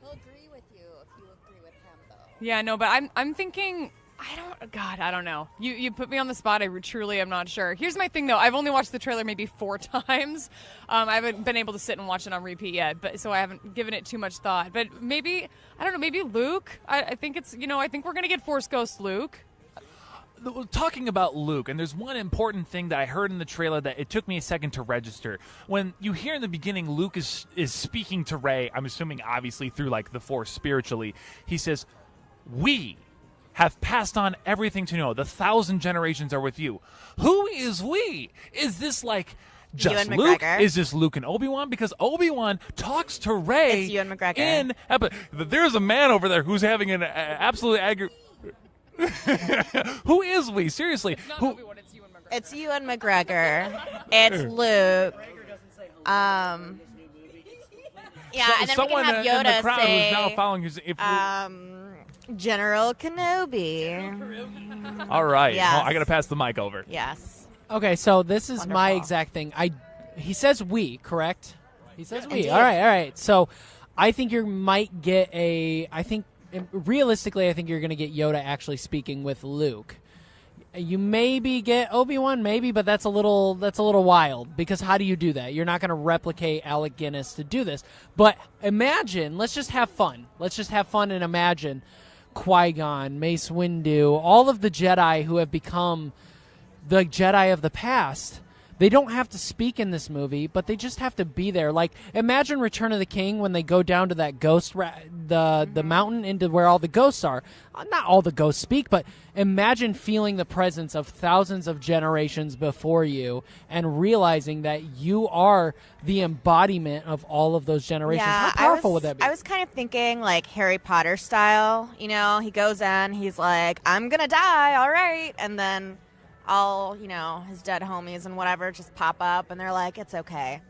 Speaker 10: He'll agree with you if you agree with him though.
Speaker 9: Yeah, no, but I'm thinking I don't know. You put me on the spot. I truly am not sure. Here's my thing though. I've only watched the trailer maybe 4 times. I haven't been able to sit and watch it on repeat yet, so I haven't given it too much thought. But maybe maybe Luke. I think it's I think we're going to get Force Ghost Luke.
Speaker 1: Talking about Luke, and there's one important thing that I heard in the trailer that it took me a second to register. When you hear in the beginning Luke is speaking to Rey, I'm assuming obviously through the Force spiritually, he says, "We have passed on everything to know. The 1,000 generations are with you." Who is we? Is this just
Speaker 10: Ewan
Speaker 1: Luke?
Speaker 10: McGregor.
Speaker 1: Is this Luke and Obi-Wan? Because Obi-Wan talks to Rey.
Speaker 10: It's Ewan McGregor.
Speaker 1: There's a man over there who's having an absolute Who is we? Seriously.
Speaker 9: It's not Obi-Wan, it's Ewan McGregor.
Speaker 10: It's Ewan McGregor. It's Luke. Yeah, and then
Speaker 1: someone
Speaker 10: we can have Yoda
Speaker 1: in the crowd
Speaker 10: say,
Speaker 1: who's now following his.
Speaker 10: General Kenobi.
Speaker 1: All right.
Speaker 10: Yes.
Speaker 1: Well, I got to pass the mic over.
Speaker 10: Yes.
Speaker 2: Okay, so this is my exact thing. He says we, correct? He says we. All right. So I think you might get realistically, I think you're going to get Yoda actually speaking with Luke. You maybe get Obi-Wan, but that's a little wild, because how do you do that? You're not going to replicate Alec Guinness to do this. But imagine, let's just have fun. And imagine Qui-Gon, Mace Windu, all of the Jedi who have become the Jedi of the past. They don't have to speak in this movie, but they just have to be there. Imagine Return of the King when they go down to that ghost, the mountain into where all the ghosts are. Not all the ghosts speak, but imagine feeling the presence of thousands of generations before you and realizing that you are the embodiment of all of those generations.
Speaker 10: Yeah,
Speaker 2: how powerful would that be?
Speaker 10: I was kind of thinking Harry Potter style. He goes in, he's like, I'm going to die, all right. And then all, his dead homies and whatever just pop up, and they're like, it's okay.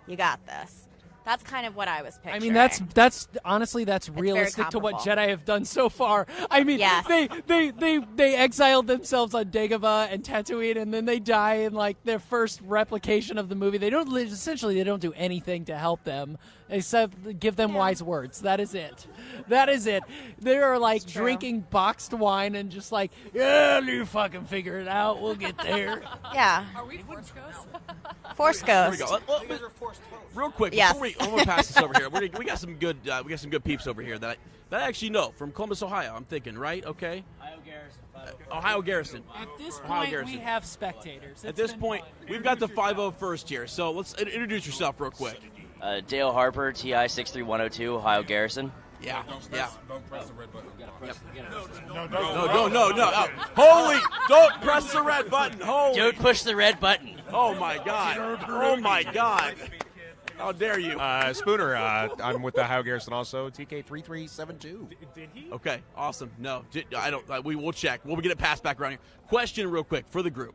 Speaker 10: You got this. That's kind of what I was picturing.
Speaker 2: I mean, that's honestly, that's realistic to what Jedi have done so far. I mean,
Speaker 10: yes.
Speaker 2: they exiled themselves on Dagobah and Tatooine, and then they die in their first replication of the movie. They don't do anything to help them except give them wise words. That is it. They are drinking boxed wine and just you fucking figure it out. We'll get there.
Speaker 10: Yeah.
Speaker 9: Are we Force Ghosts?
Speaker 10: Force Ghost.
Speaker 5: There we go. Real quick,
Speaker 10: yes.
Speaker 5: I'm gonna pass this over here. We got some good peeps over here that I actually know from Columbus, Ohio. I'm thinking, right? Okay. Ohio Garrison.
Speaker 2: At this point, we have spectators.
Speaker 5: At this point, we've got the 501st here. So let's introduce yourself real quick.
Speaker 12: Dale Harper, TI 63102, Ohio Garrison.
Speaker 5: Yeah.
Speaker 12: Don't press the red button.
Speaker 5: No. Holy! Don't press the red button. Holy!
Speaker 13: Don't push the red button.
Speaker 5: Oh my God! Oh my God! How dare you?
Speaker 12: Spooner, I'm with the Ohio Garrison also, TK3372.
Speaker 1: Did he?
Speaker 5: Okay, awesome. No, I don't. We will check. We'll get it passed back around here. Question, real quick, for the group.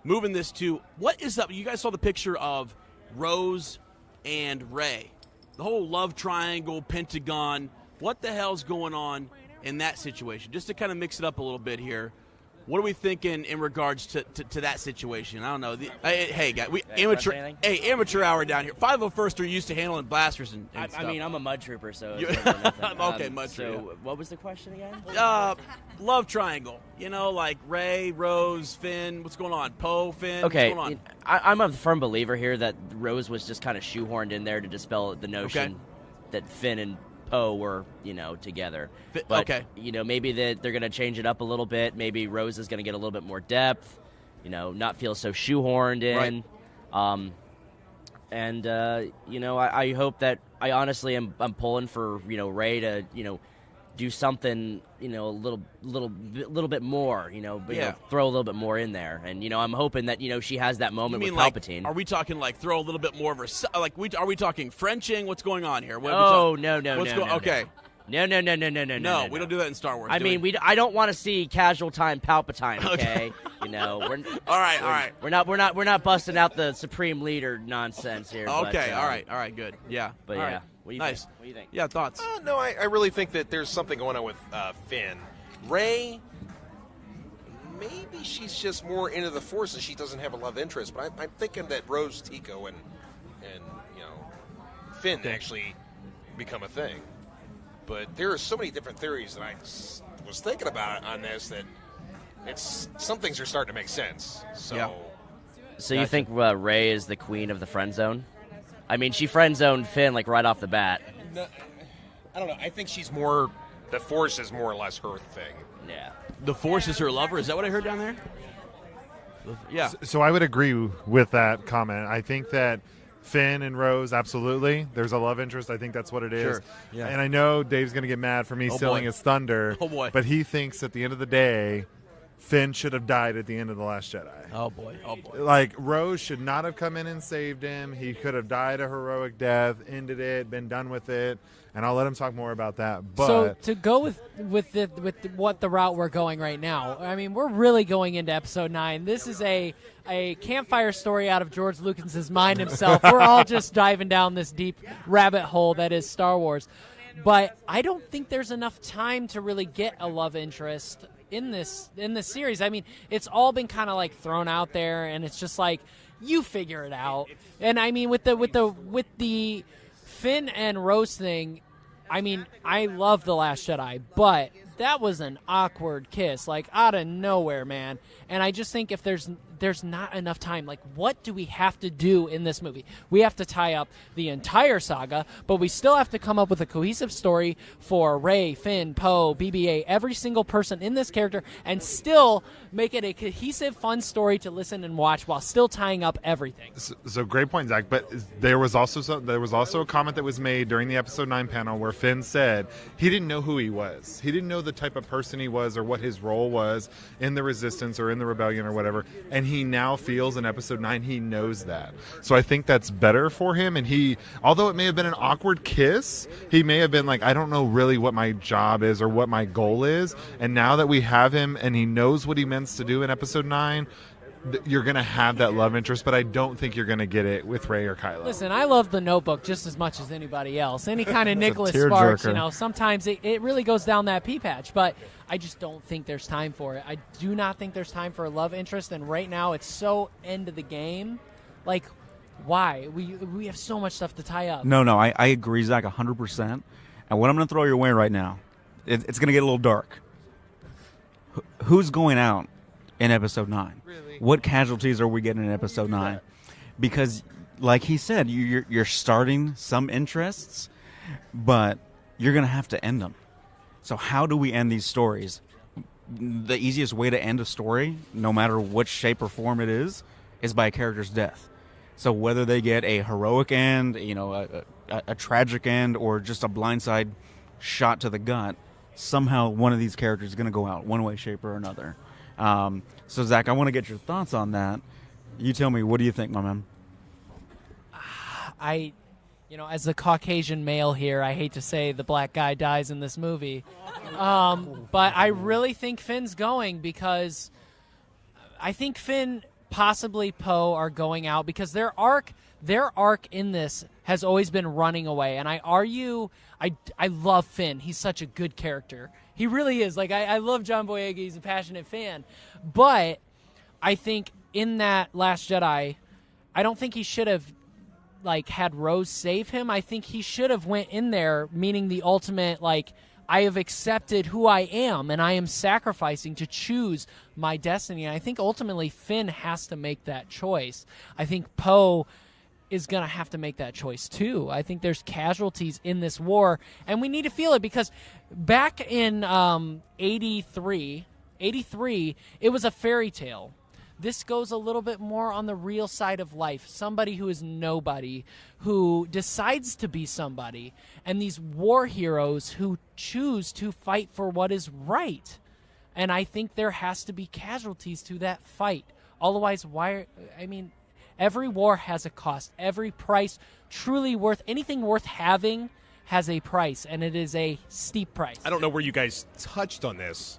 Speaker 5: Moving this to what is up? You guys saw the picture of Rose and Rey, the whole love triangle, pentagon. What the hell's going on in that situation? Just to kind of mix it up a little bit here. What are we thinking in regards to that situation? I don't know. Hey, guys, amateur hour down here. 501st are used to handling blasters and
Speaker 13: I
Speaker 5: stuff.
Speaker 13: mean, I'm a mud trooper, so
Speaker 5: okay, mud trooper.
Speaker 13: So, what was the question again?
Speaker 5: Love triangle. You know, like Rey, Rose, Finn. What's going on? Poe, Finn.
Speaker 13: Okay,
Speaker 5: what's going on?
Speaker 13: I'm a firm believer here that Rose was just kind of shoehorned in there to dispel the notion that Finn and Poe were, together. But, maybe they're going to change it up a little bit. Maybe Rose is going to get a little bit more depth, not feel so shoehorned in.
Speaker 5: Right.
Speaker 13: I hope that I honestly I'm pulling for, Rey to, do something, a little bit more, throw a little bit more in there. And, I'm hoping that, she has that moment with Palpatine.
Speaker 5: Are we talking throw a little bit more of her, are we talking Frenching? What's going on here?
Speaker 13: No.
Speaker 5: Okay.
Speaker 13: No.
Speaker 5: No, we don't do that in Star Wars.
Speaker 13: I don't want to see casual time Palpatine. Okay, we're
Speaker 5: all right.
Speaker 13: We're not busting out the Supreme Leader nonsense here.
Speaker 5: Okay,
Speaker 13: but,
Speaker 5: all right, good. Yeah,
Speaker 13: but
Speaker 5: all
Speaker 13: yeah,
Speaker 5: right.
Speaker 13: what do you
Speaker 5: nice.
Speaker 13: think? What do you think?
Speaker 5: Yeah, thoughts?
Speaker 12: No, I really think that there's something going on with Finn. Rey, maybe she's just more into the Force and she doesn't have a love interest. But I'm thinking that Rose, Tico, and Finn actually become a thing. But there are so many different theories that I was thinking about on this that some things are starting to make sense. So
Speaker 13: you think Rey is the queen of the friend zone? I mean, she friend zoned Finn right off the bat.
Speaker 12: No, I don't know. I think she's more. The Force is more or less her thing.
Speaker 13: Yeah.
Speaker 5: The Force is her lover. Is that what I heard down there? Yeah.
Speaker 4: So I would agree with that comment. I think that Finn and Rose, absolutely. There's a love interest. I think that's what it is.
Speaker 5: Sure. Yeah.
Speaker 4: And I know Dave's going to get mad for me stealing his thunder.
Speaker 5: Oh, boy.
Speaker 4: But he thinks at the end of the day, Finn should have died at the end of The Last Jedi.
Speaker 5: Oh, boy.
Speaker 4: Rose should not have come in and saved him. He could have died a heroic death, ended it, been done with it. And I'll let him talk more about that. But
Speaker 2: so to go with what the route we're going right now, I mean, we're really going into Episode 9. This is a campfire story out of George Lucas's mind himself. We're all just diving down this deep rabbit hole that is Star Wars. But I don't think there's enough time to really get a love interest in this series. I mean, it's all been kind of thrown out there, and it's just you figure it out. And I mean, with the Finn and Rose thing, I mean, I love The Last Jedi, but that was an awkward kiss, out of nowhere, man. And I just think if there's not enough time, what do we have to do in this movie? We have to tie up the entire saga, but we still have to come up with a cohesive story for Rey, Finn, Poe, BB-8, every single person in this character, and still make it a cohesive, fun story to listen and watch while still tying up everything.
Speaker 4: So great point, Zach. But there was also a comment that was made during the Episode 9 panel where Finn said he didn't know who he was. He didn't know the type of person he was or what his role was in the Resistance or in the Rebellion or whatever. And he now feels in Episode 9 he knows that. So I think that's better for him. And although it may have been an awkward kiss, he may have been I don't know really what my job is or what my goal is. And now that we have him and he knows what he meant to do in Episode 9, you're going to have that love interest, but I don't think you're going to get it with Rey or Kylo.
Speaker 2: Listen, I love The Notebook just as much as anybody else. Any kind of Nicholas Sparks, sometimes it really goes down that pea patch, but I just don't think there's time for it. I do not think there's time for a love interest, and right now it's so end of the game. Why? We have so much stuff to tie up.
Speaker 3: No, I agree, Zach, 100%. And what I'm going to throw your way right now, it's going to get a little dark. Who's going out in Episode 9? Really? What casualties are we getting in Episode 9? Because, like he said, you're starting some interests, but you're going to have to end them. So how do we end these stories? The easiest way to end a story, no matter what shape or form it is by a character's death. So whether they get a heroic end, a tragic end, or just a blindside shot to the gut, somehow one of these characters is going to go out one way, shape, or another. So, Zach, I want to get your thoughts on that. You tell me, what do you think, my man?
Speaker 2: As the Caucasian male here, I hate to say the black guy dies in this movie. But I really think Finn's going, because I think Finn, possibly Poe, are going out because their arc in this has always been running away. And I love Finn. He's such a good character. He really is. Like, I love John Boyega. He's a passionate fan. But I think in that Last Jedi, I don't think he should have had Rose save him. I think he should have went in there, meaning the ultimate, I have accepted who I am, and I am sacrificing to choose my destiny. And I think ultimately Finn has to make that choice. I think Poe is going to have to make that choice too. I think there's casualties in this war, and we need to feel it, because back in 83, it was a fairy tale. This goes a little bit more on the real side of life. Somebody who is nobody, who decides to be somebody, and these war heroes who choose to fight for what is right. And I think there has to be casualties to that fight. Otherwise, every war has a cost. Every price anything worth having has a price, and it is a steep price.
Speaker 14: I don't know where you guys touched on this,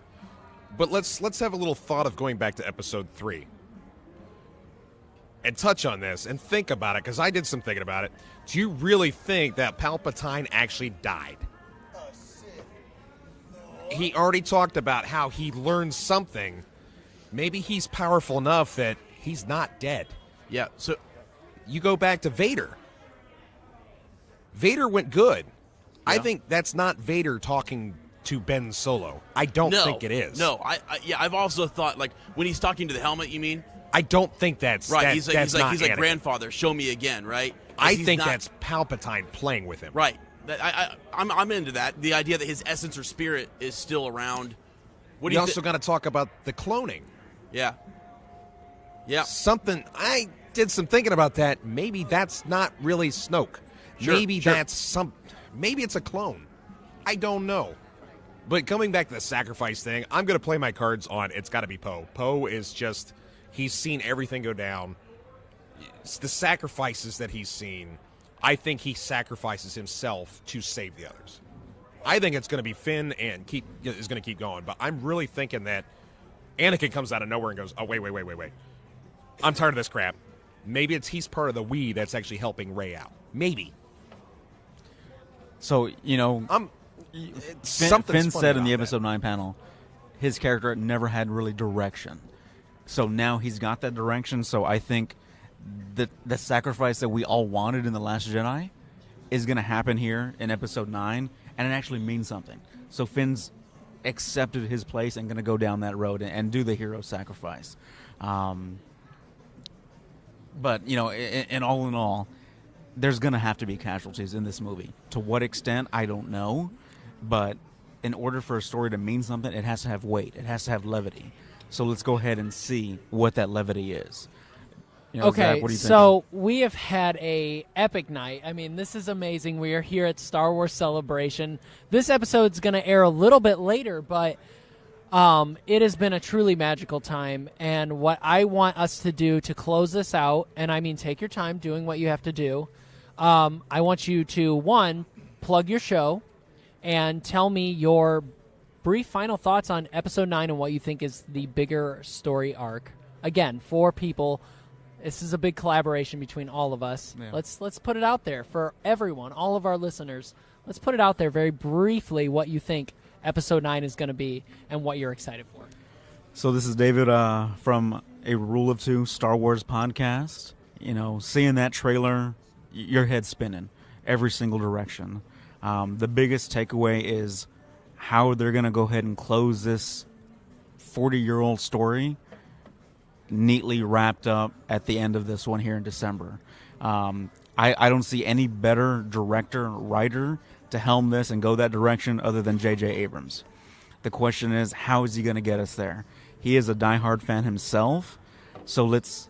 Speaker 14: but let's have a little thought of going back to episode 3 and touch on this and think about it, because I did some thinking about it. Do you really think that Palpatine actually died? He already talked about how he learned something. Maybe he's powerful enough that he's not dead.
Speaker 5: Yeah, so
Speaker 14: you go back to Vader. Vader went good. Yeah. I think that's not Vader talking to Ben Solo. I don't think it is.
Speaker 5: No, I've also thought, when he's talking to the helmet, you mean?
Speaker 14: I don't think that's
Speaker 5: right.
Speaker 14: He's
Speaker 5: like grandfather, show me again, right?
Speaker 14: I think that's Palpatine playing with him.
Speaker 5: Right. I'm into that. The idea that his essence or spirit is still around.
Speaker 14: We also got to talk about the cloning.
Speaker 5: Yeah.
Speaker 14: I did some thinking about that. Maybe that's not really Snoke. Maybe it's a clone. I don't know. But coming back to the sacrifice thing, I'm going to play my cards on it's got to be Poe. Poe is just, he's seen everything go down. It's the sacrifices that he's seen, I think he sacrifices himself to save the others. I think it's going to be Finn and is going to keep going. But I'm really thinking that Anakin comes out of nowhere and goes, oh, wait. I'm tired of this crap. Maybe he's part of the we that's actually helping Rey out. Maybe.
Speaker 3: So, Finn said in the episode 9 panel, his character never had really direction. So now he's got that direction. So I think the sacrifice that we all wanted in The Last Jedi is going to happen here in episode 9, and it actually means something. So Finn's accepted his place and going to go down that road and do the hero sacrifice. But, in all, there's going to have to be casualties in this movie. To what extent, I don't know. But in order for a story to mean something, it has to have weight. It has to have levity. So let's go ahead and see what that levity is.
Speaker 2: Okay,
Speaker 3: Zach, what do you think?
Speaker 2: So we have had a epic night. I mean, this is amazing. We are here at Star Wars Celebration. This episode's going to air a little bit later, but it has been a truly magical time. And what I want us to do to close this out, and I mean take your time doing what you have to do, I want you to, one, plug your show and tell me your brief final thoughts on Episode 9 and what you think is the bigger story arc. Again, for people, this is a big collaboration between all of us. Yeah. Let's put it out there for everyone, all of our listeners. Let's put it out there very briefly what you think Episode 9 is going to be and what you're excited for.
Speaker 3: So this is David from A Rule of Two Star Wars podcast. Seeing that trailer, your head's spinning every single direction. The biggest takeaway is how they're going to go ahead and close this 40-year-old story neatly wrapped up at the end of this one here in December. I don't see any better director or writer to helm this and go that direction other than J.J. Abrams. The question is, how is he going to get us there? He is a diehard fan himself, so let's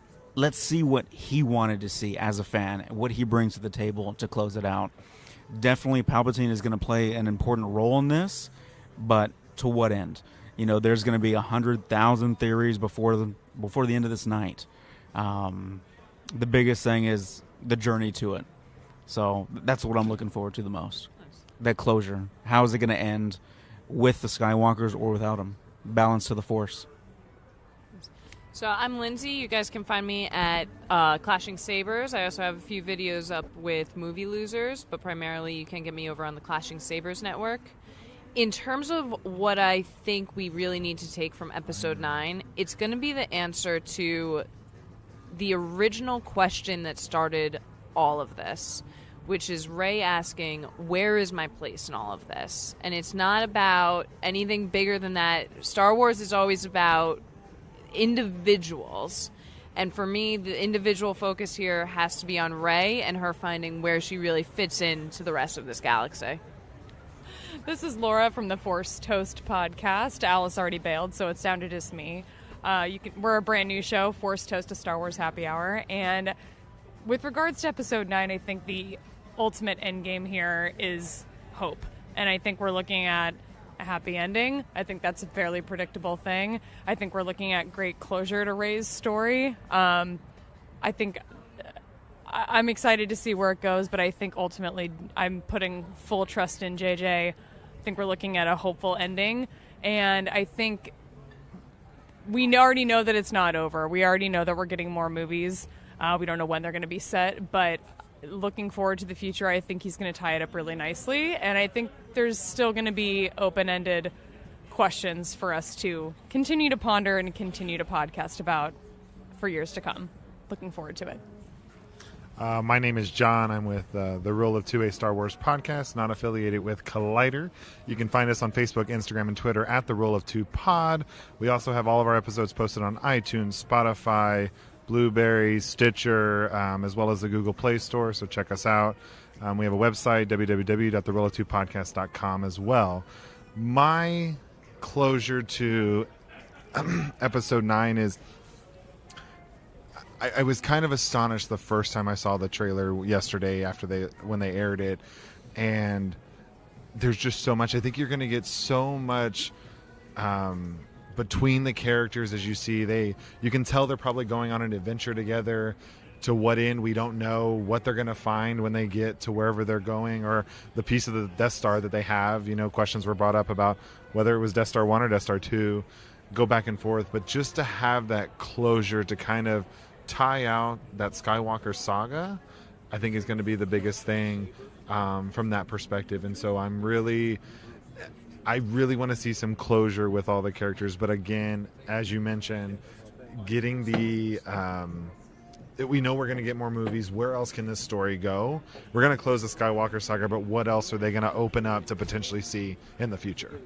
Speaker 3: see what he wanted to see as a fan, what he brings to the table to close it out. Definitely Palpatine is going to play an important role in this, but to what end? There's going to be 100,000 theories before the end of this night. The biggest thing is the journey to it. So that's what I'm looking forward to the most. That closure. How is it going to end with the Skywalkers or without them? Balance to the Force.
Speaker 6: So I'm Lindsay. You guys can find me at Clashing Sabers. I also have a few videos up with Movie Losers, but primarily you can get me over on the Clashing Sabers network. In terms of what I think we really need to take from Episode 9, it's going to be the answer to the original question that started all of this, which is Rey asking, where is my place in all of this? And it's not about anything bigger than that. Star Wars is always about individuals. And for me, the individual focus here has to be on Rey and her finding where she really fits into the rest of this galaxy.
Speaker 9: This is Laura from the Force Toast podcast. Alice already bailed, so it's down to just me. We're a brand new show, Force Toast, a Star Wars happy hour. And with regards to Episode 9, I think the ultimate endgame here is hope. And I think we're looking at a happy ending. I think that's a fairly predictable thing. I think we're looking at great closure to Rey's story. I think I'm excited to see where it goes, but I think ultimately I'm putting full trust in JJ. I think we're looking at a hopeful ending, and I think we already know that it's not over. We already know that we're getting more movies. We don't know when they're going to be set, but looking forward to the future, I think he's going to tie it up really nicely, and I think there's still going to be open-ended questions for us to continue to ponder and continue to podcast about for years to come. Looking forward to it.
Speaker 4: My name is John. I'm with the Rule of 2A Star Wars podcast, not affiliated with Collider. You can find us on Facebook, Instagram, and Twitter at the Rule of 2 Pod. We also have all of our episodes posted on iTunes, Spotify, Blueberry, Stitcher, as well as the Google Play Store, so check us out. We have a website, www.therule2podcast.com as well. My closure to Episode 9 is I was kind of astonished the first time I saw the trailer yesterday when they aired it, and there's just so much. I think you're going to get so much between the characters as you see. You can tell they're probably going on an adventure together. To what end, we don't know what they're going to find when they get to wherever they're going, or the piece of the Death Star that they have. Questions were brought up about whether it was Death Star 1 or Death Star 2, go back and forth. But just to have that closure to kind of tie out that Skywalker saga, I think is going to be the biggest thing from that perspective. And so I really want to see some closure with all the characters. But again, as you mentioned, getting we know we're going to get more movies. Where else can this story go? We're going to close the Skywalker saga, but what else are they going to open up to potentially see in the future?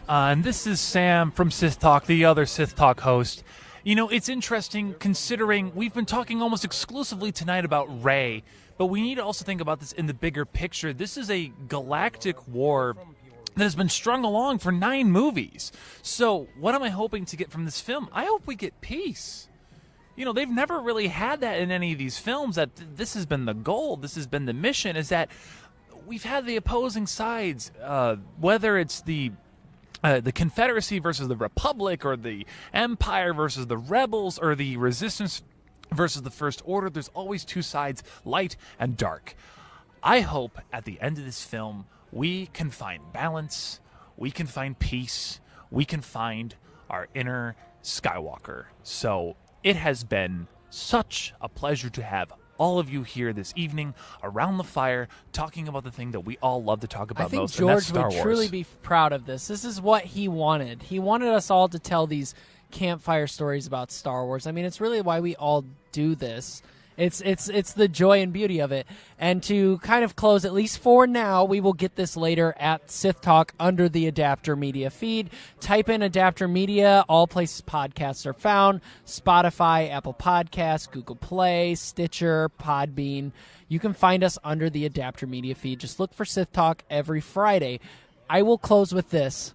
Speaker 1: And this is Sam from Sith Talk, the other Sith Talk host. It's interesting considering we've been talking almost exclusively tonight about Rey, but we need to also think about this in the bigger picture. This is a galactic war that has been strung along for 9 movies. So what am I hoping to get from this film? I hope we get peace. They've never really had that in any of these films. That this has been the goal, this has been the mission, is that we've had the opposing sides, whether it's the Confederacy versus the Republic, or the Empire versus the Rebels, or the Resistance versus the First Order. There's always two sides, light and dark. I hope at the end of this film we can find balance, we can find peace, we can find our inner Skywalker. So it has been such a pleasure to have all of you here this evening around the fire talking about the thing that we all love to talk about
Speaker 2: I think
Speaker 1: most,
Speaker 2: George
Speaker 1: and that's Star
Speaker 2: would
Speaker 1: Wars.
Speaker 2: truly be proud of this. This is what he wanted. He wanted us all to tell these campfire stories about Star Wars. I mean, it's really why we all do this. It's the joy and beauty of it. And to kind of close, at least for now, we will get this later at Sith Talk under the Adapter Media feed. Type in Adapter Media, all places podcasts are found: Spotify, Apple Podcasts, Google Play, Stitcher, Podbean. You can find us under the Adapter Media feed. Just look for Sith Talk every Friday. I will close with this.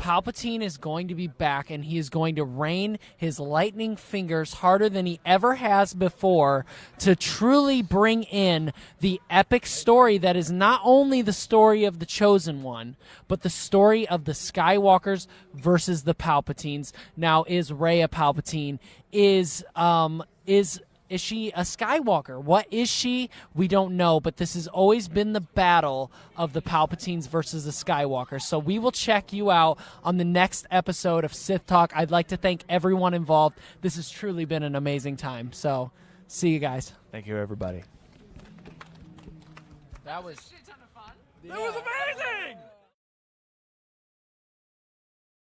Speaker 2: Palpatine is going to be back, and he is going to rain his lightning fingers harder than he ever has before to truly bring in the epic story that is not only the story of the Chosen One, but the story of the Skywalkers versus the Palpatines. Now, is Rey a Palpatine? Is she a Skywalker? What is she? We don't know, but this has always been the battle of the Palpatines versus the Skywalkers. So we will check you out on the next episode of Sith Talk. I'd like to thank everyone involved. This has truly been an amazing time. So see you guys.
Speaker 1: Thank you, everybody.
Speaker 2: That was
Speaker 9: That was amazing.